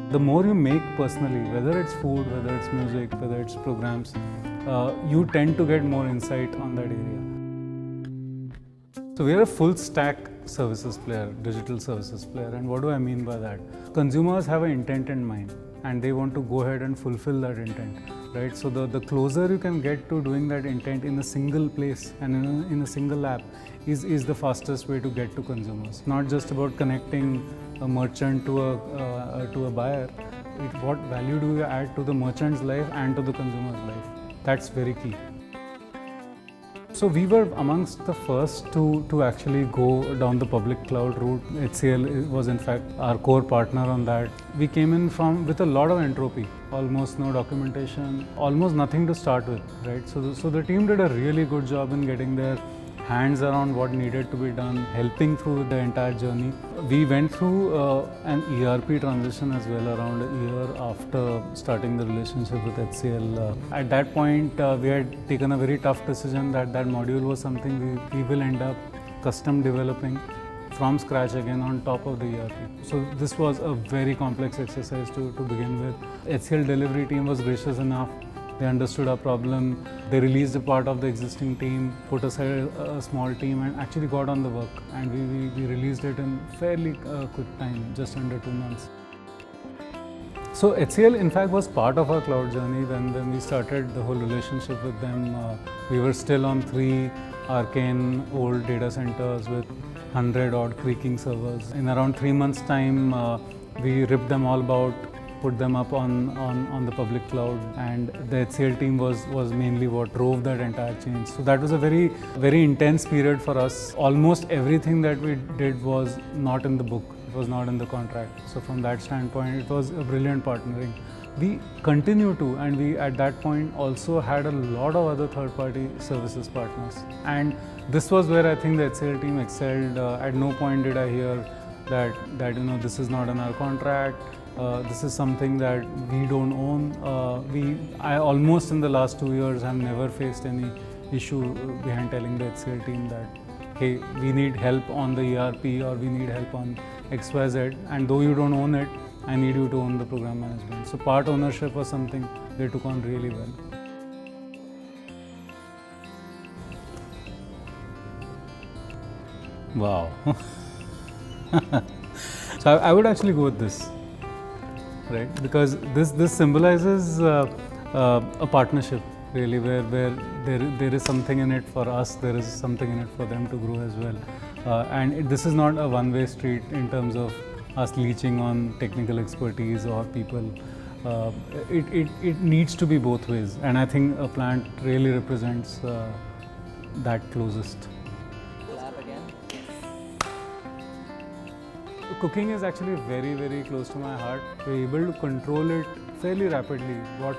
The more you make personally, whether it's food, whether it's music, whether it's programs, you tend to get more insight on that area. So we are a full stack services player, digital services player. And what do I mean by that? Consumers have an intent in mind and they want to go ahead and fulfill that intent, right? So the closer you can get to doing that intent in a single place and in a single app is the fastest way to get to consumers. Not just about connecting a merchant to a buyer. What value do you add to the merchant's life and to the consumer's life? That's very key. So we were amongst the first to actually go down the public cloud route. HCL was in fact our core partner on that. We came in with a lot of entropy, almost no documentation, almost nothing to start with, right? So the team did a really good job in getting their hands around what needed to be done, helping through the entire journey. We went through an ERP transition as well around a year after starting the relationship with HCL. At that point, we had taken a very tough decision that module was something we will end up custom developing from scratch again on top of the ERP. So this was a very complex exercise to begin with. HCL delivery team was gracious enough. They understood our problem. They released a part of the existing team, put aside a small team and actually got on the work. And we released it in fairly quick time, just under 2 months. So HCL in fact was part of our cloud journey when we started the whole relationship with them. We were still on 3 arcane old data centers with 100 odd creaking servers. In around 3 months time, we ripped them all out, put them up on the public cloud, and the HCL team was mainly what drove that entire change. So that was a very, very intense period for us. Almost everything that we did was not in the book. It was not in the contract. So from that standpoint, it was a brilliant partnering. We continue to, and we at that point also had a lot of other third-party services partners. And this was where I think the HCL team excelled. At no point did I hear that this is not in our contract. This is something that we don't own. I almost in the last 2 years have never faced any issue behind telling the HCL team that, hey, we need help on the ERP or we need help on XYZ, and though you don't own it, I need you to own the program management. So part ownership was something they took on really well. Wow. So I would actually go with this. Right, because this symbolizes a partnership really, where there is something in it for us, there is something in it for them to grow as well, and this is not a one-way street in terms of us leeching on technical expertise or people. It needs to be both ways, and I think a plant really represents that closest. Cooking is actually very, very close to my heart. We're able to control it fairly rapidly. What